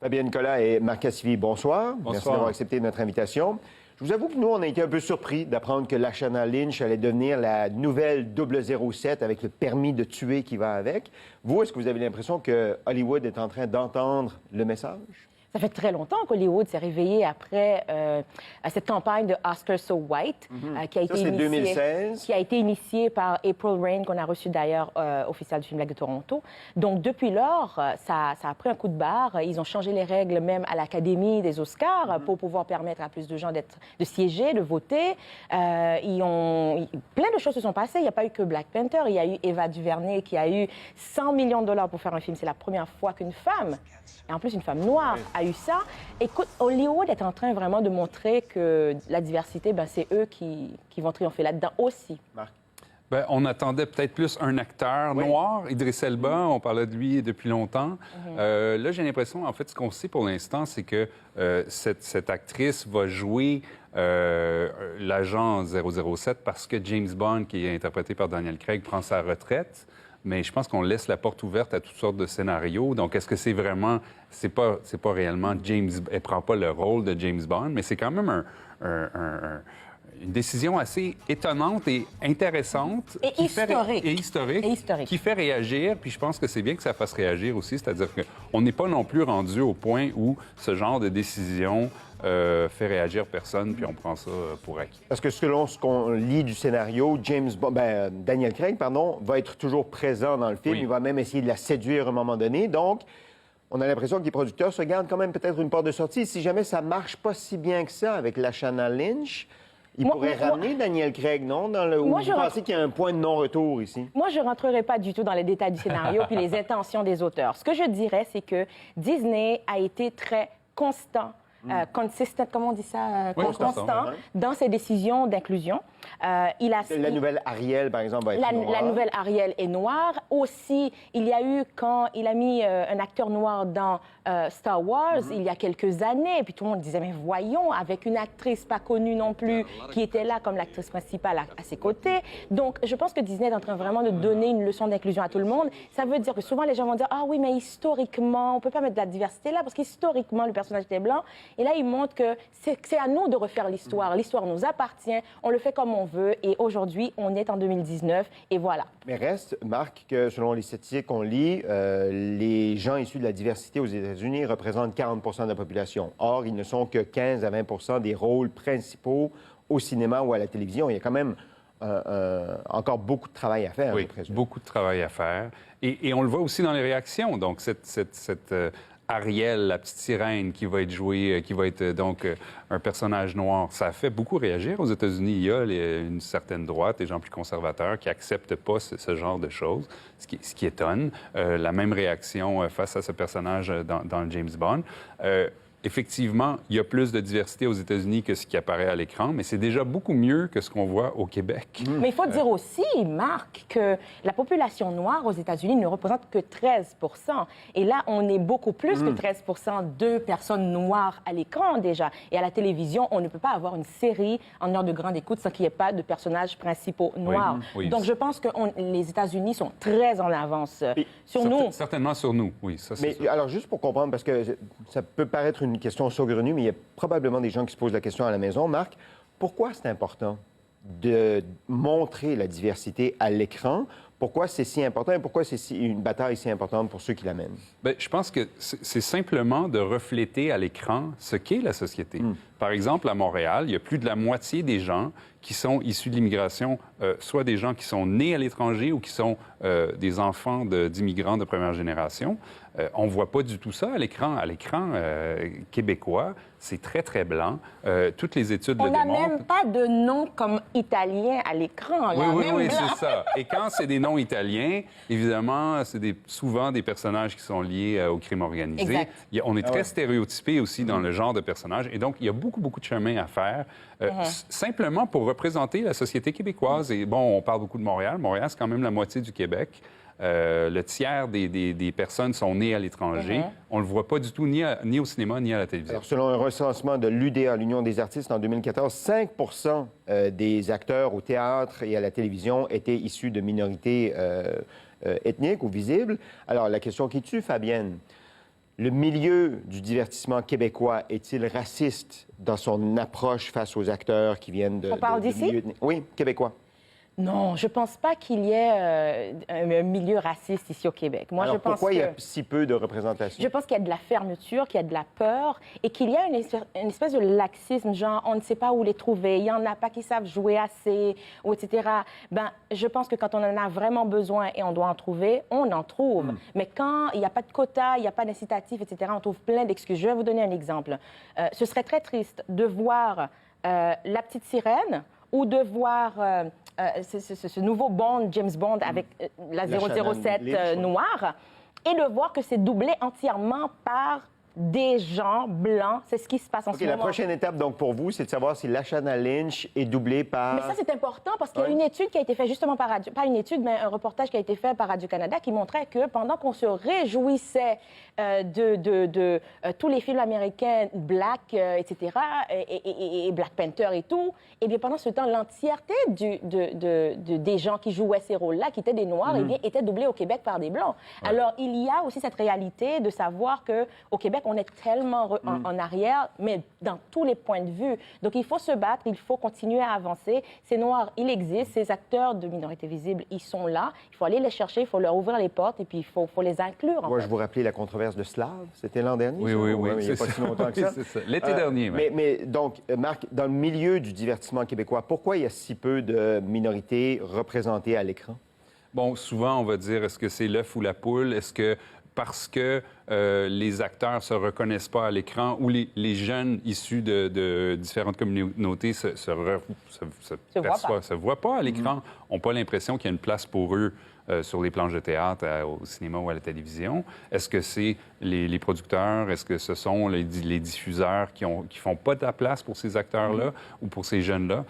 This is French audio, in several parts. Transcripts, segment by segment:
Fabienne Collat et Marc Cassivi, bonsoir. Bonsoir. Merci d'avoir accepté notre invitation. Je vous avoue que nous, on a été un peu surpris d'apprendre que Lashana Lynch allait devenir la nouvelle 007 avec le permis de tuer qui va avec. Vous, est-ce que vous avez l'impression que Hollywood est en train d'entendre le message? Ça fait très longtemps qu'Hollywood s'est réveillé après cette campagne de Oscar So White qui a été c'est initiée, 2016. qui a été initiée par April Reign, qu'on a reçu d'ailleurs au Festival du film Black de Toronto. Donc, depuis lors, ça a pris un coup de barre. Ils ont changé les règles même à l'Académie des Oscars pour pouvoir permettre à plus de gens de siéger, de voter. Plein de choses se sont passées. Il n'y a pas eu que Black Panther. Il y a eu Ava DuVernay qui a eu 100 millions de dollars pour faire un film. C'est la première fois qu'une femme, et en plus une femme noire, a eu ça. Écoute, Hollywood est en train vraiment de montrer que la diversité, c'est eux qui vont triompher là-dedans aussi. Marc? Bien, on attendait peut-être plus un acteur noir, Idriss Elba, on parlait de lui depuis longtemps. Là, j'ai l'impression, en fait, ce qu'on sait pour l'instant, c'est que cette actrice va jouer l'agent 007 parce que James Bond, qui est interprété par Daniel Craig, prend sa retraite. Mais je pense qu'on laisse la porte ouverte à toutes sortes de scénarios. Donc, est-ce que c'est vraiment... C'est pas réellement James... Elle prend pas le rôle de James Bond, mais c'est quand même une décision assez étonnante et intéressante. Et historique. Historique. Qui fait réagir. Puis je pense que c'est bien que ça fasse réagir aussi. C'est-à-dire qu'on n'est pas non plus rendu au point où ce genre de décision fait réagir personne, puis on prend ça pour acquis. Parce que selon ce qu'on lit du scénario, Daniel Craig, va être toujours présent dans le film. Oui. Il va même essayer de la séduire à un moment donné. Donc, on a l'impression que les producteurs se gardent quand même peut-être une porte de sortie. Si jamais ça marche pas si bien que ça avec Lashana Lynch, il pourrait ramener Daniel Craig, non? Vous pensez qu'il y a un point de non-retour ici? Moi, je ne rentrerai pas du tout dans les détails du scénario puis les intentions des auteurs. Ce que je dirais, c'est que Disney a été très constant. Consistent, comment on dit ça? Constant dans ses décisions d'inclusion. La nouvelle Ariel, par exemple, va être noire. La nouvelle Ariel est noire. Aussi, il y a eu, quand il a mis un acteur noir dans Star Wars, il y a quelques années, puis tout le monde disait, mais voyons, avec une actrice pas connue non plus, qui était là comme l'actrice principale à ses côtés. Donc, je pense que Disney est en train vraiment de donner une leçon d'inclusion à tout le monde. Ça veut dire que souvent, les gens vont dire, ah oui, mais historiquement, on peut pas mettre de la diversité là, parce qu'historiquement, le personnage était blanc. Et là, il montre que c'est à nous de refaire l'histoire. L'histoire nous appartient, on le fait comme on veut. Et aujourd'hui, on est en 2019 et voilà. Mais reste, Marc, que selon les statistiques qu'on lit, les gens issus de la diversité aux États-Unis représentent 40 de la population. Or, ils ne sont que 15 à 20 des rôles principaux au cinéma ou à la télévision. Il y a quand même encore beaucoup de travail à faire. Oui, beaucoup de travail à faire. Et on le voit aussi dans les réactions. Donc, cette Ariel, la petite sirène qui va être jouée, qui va être donc un personnage noir, ça a fait beaucoup réagir aux États-Unis. Il y a une certaine droite, des gens plus conservateurs qui n'acceptent pas ce genre de choses, ce qui étonne. La même réaction face à ce personnage dans James Bond. Effectivement, il y a plus de diversité aux États-Unis que ce qui apparaît à l'écran, mais c'est déjà beaucoup mieux que ce qu'on voit au Québec. Mais il faut dire aussi, Marc, que la population noire aux États-Unis ne représente que 13 Et là, on est beaucoup plus que 13 de personnes noires à l'écran déjà. Et à la télévision, on ne peut pas avoir une série en heure de grande écoute sans qu'il n'y ait pas de personnages principaux noirs. Oui. Donc, je pense que les États-Unis sont très en avance sur nous. Certainement sur nous, oui. Ça, c'est sûr. Alors, juste pour comprendre, parce que ça peut paraître une question saugrenue, mais il y a probablement des gens qui se posent la question à la maison. Marc, pourquoi c'est important de montrer la diversité à l'écran? Pourquoi c'est si important et pourquoi c'est une bataille si importante pour ceux qui la mènent? Bien, je pense que c'est simplement de refléter à l'écran ce qu'est la société. Par exemple, à Montréal, il y a plus de la moitié des gens qui sont issus de l'immigration, soit des gens qui sont nés à l'étranger ou qui sont des enfants d'immigrants de première génération. On ne voit pas du tout ça à l'écran. À l'écran québécois, c'est très, très blanc. Toutes les études le démontrent. On n'a même pas de nom comme italien à l'écran. Oui, c'est ça. Et quand c'est des noms italiens, évidemment, c'est souvent des personnages qui sont liés au crime organisé. Exact. On est très stéréotypé aussi dans le genre de personnage. Et donc, il y a beaucoup de chemin à faire, simplement pour représenter la société québécoise. Et bon, on parle beaucoup de Montréal. Montréal, c'est quand même la moitié du Québec. Le tiers des personnes sont nées à l'étranger. On ne le voit pas du tout ni au cinéma ni à la télévision. Alors, selon un recensement de l'UDA, l'Union des artistes, en 2014, 5 des acteurs au théâtre et à la télévision étaient issus de minorités ethniques ou visibles. Alors, la question qui tue, Fabienne, Le milieu du divertissement québécois est-il raciste dans son approche face aux acteurs qui viennent de... On parle d'ici? Oui, québécois. Non, je pense pas qu'il y ait un milieu raciste ici au Québec. Moi, Alors, je pense pourquoi il y a si peu de représentation? Je pense qu'il y a de la fermeture, qu'il y a de la peur et qu'il y a une espèce de laxisme, genre on ne sait pas où les trouver, il y en a pas qui savent jouer assez, ou etc. Ben, je pense que quand on en a vraiment besoin et on doit en trouver, on en trouve. Mais quand il n'y a pas de quota, il n'y a pas d'incitatif, etc., on trouve plein d'excuses. Je vais vous donner un exemple. Ce serait très triste de voir La Petite Sirène ou de voir ce nouveau Bond, James Bond, avec la 007 noire, et de voir que c'est doublé entièrement par des gens blancs. C'est ce qui se passe en ce moment. La prochaine étape, donc, pour vous, c'est de savoir si Lashana Lynch est doublée par... Mais ça, c'est important parce qu'il y a une étude qui a été faite justement par Radio... Pas une étude, mais un reportage qui a été fait par Radio-Canada qui montrait que pendant qu'on se réjouissait de tous les films américains, Black, etc., et Black Panther et tout, eh bien, pendant ce temps, l'entièreté des gens qui jouaient ces rôles-là, qui étaient des Noirs, eh bien, étaient doublés au Québec par des Blancs. Ouais. Alors, il y a aussi cette réalité de savoir qu'au Québec, on est tellement en arrière, mais dans tous les points de vue. Donc, il faut se battre, il faut continuer à avancer. Ces Noirs, ils existent, ces acteurs de minorités visibles, ils sont là. Il faut aller les chercher, il faut leur ouvrir les portes et puis il faut les inclure. Moi, je vous rappelais la controverse de Slav, c'était l'an dernier? Oui. Il n'y a pas si longtemps que ça. L'été dernier. Mais donc, Marc, dans le milieu du divertissement québécois, pourquoi il y a si peu de minorités représentées à l'écran? Bon, souvent, on va dire, est-ce que c'est l'œuf ou la poule? Est-ce que parce que les acteurs ne se reconnaissent pas à l'écran ou les jeunes issus de différentes communautés se voient pas à l'écran, n'ont pas l'impression qu'il y a une place pour eux sur les planches de théâtre, au cinéma ou à la télévision? Est-ce que c'est les producteurs? Est-ce que ce sont les diffuseurs qui font pas de la place pour ces acteurs-là ou pour ces jeunes-là?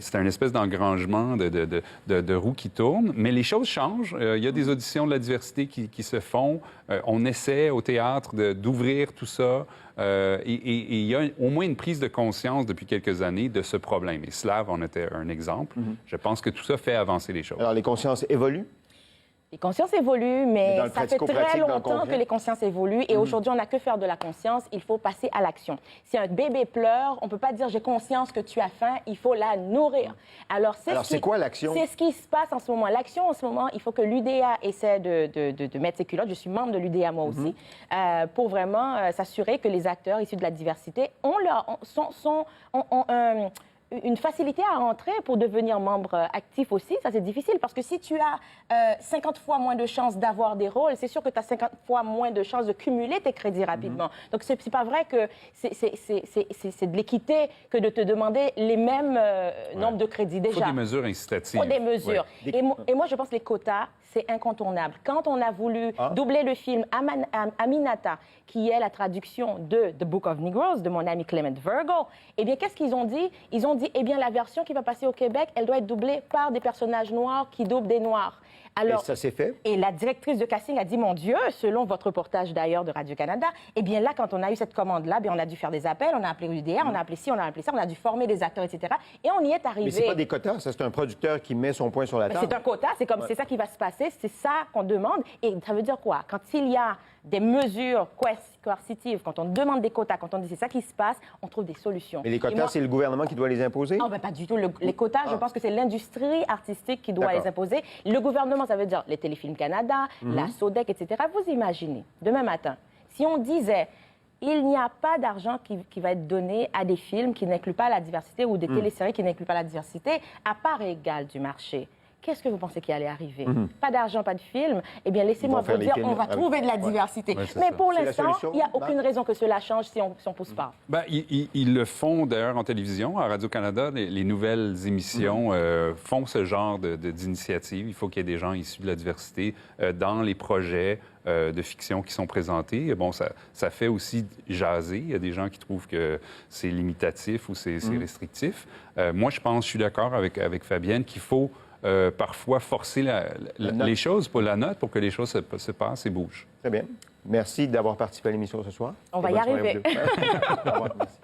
C'est un espèce d'engrangement de roues qui tournent. Mais les choses changent. Il y a des auditions de la diversité qui se font. On essaie au théâtre d'ouvrir tout ça. Et il y a au moins une prise de conscience depuis quelques années de ce problème. Et Slav en était un exemple. Je pense que tout ça fait avancer les choses. Alors, les consciences évoluent? Les consciences évoluent, mais ça fait très longtemps que les consciences évoluent. Et aujourd'hui, on n'a que faire de la conscience. Il faut passer à l'action. Si un bébé pleure, on ne peut pas dire « j'ai conscience que tu as faim », il faut la nourrir. Alors c'est quoi l'action? C'est ce qui se passe en ce moment. L'action, en ce moment, il faut que l'UDA essaie de mettre ses culottes. Je suis membre de l'UDA, moi aussi, pour vraiment s'assurer que les acteurs issus de la diversité ont une facilité à rentrer pour devenir membre actif aussi. Ça, c'est difficile parce que si tu as 50 fois moins de chances d'avoir des rôles, c'est sûr que tu as 50 fois moins de chances de cumuler tes crédits rapidement. Donc, c'est pas vrai que c'est de l'équité que de te demander les mêmes nombres de crédits déjà. Il faut des mesures incitatives. Il faut des mesures. Ouais. Et moi, je pense que les quotas, c'est incontournable. Quand on a voulu doubler le film Aminata, qui est la traduction de The Book of Negroes, de mon ami Clement Virgo, eh bien, qu'est-ce qu'ils ont dit? Ils ont dit, eh bien, la version qui va passer au Québec, elle doit être doublée par des personnages noirs qui doublent des Noirs. Alors, et ça s'est fait? Et la directrice de casting a dit, mon Dieu, selon votre reportage d'ailleurs de Radio-Canada, eh bien là, quand on a eu cette commande-là, bien, on a dû faire des appels, on a appelé UDR, on a appelé ci, on a appelé ça, on a dû former des acteurs, etc. Et on y est arrivé. Mais c'est pas des quotas, ça, c'est un producteur qui met son point sur la table. C'est un quota, c'est ça qui va se passer, c'est ça qu'on demande. Et ça veut dire quoi? Quand il y a des mesures coercitives, quand on demande des quotas, quand on dit c'est ça qui se passe, on trouve des solutions. Mais les quotas, c'est le gouvernement qui doit les imposer? Non, pas du tout. Les quotas, je pense que c'est l'industrie artistique qui doit les imposer. Le gouvernement, ça veut dire les Téléfilms Canada, la SODEC, etc. Vous imaginez, demain matin, si on disait il n'y a pas d'argent qui va être donné à des films qui n'incluent pas la diversité ou des téléséries qui n'incluent pas la diversité, à part égale du marché. Qu'est-ce que vous pensez qui allait arriver? Pas d'argent, pas de film. Eh bien, laissez-moi vous dire, on va trouver de la diversité. Mais pour l'instant, il n'y a aucune raison que cela change si on ne pousse pas. Bien, ils le font d'ailleurs en télévision. À Radio-Canada, les nouvelles émissions font ce genre d'initiative. Il faut qu'il y ait des gens issus de la diversité dans les projets de fiction qui sont présentés. Et bon, ça fait aussi jaser. Il y a des gens qui trouvent que c'est limitatif ou c'est restrictif. Moi, je suis d'accord avec Fabienne qu'il faut parfois forcer les choses pour la note, pour que les choses se passent et bougent. Très bien. Merci d'avoir participé à l'émission ce soir. On va y arriver. Au revoir. Merci.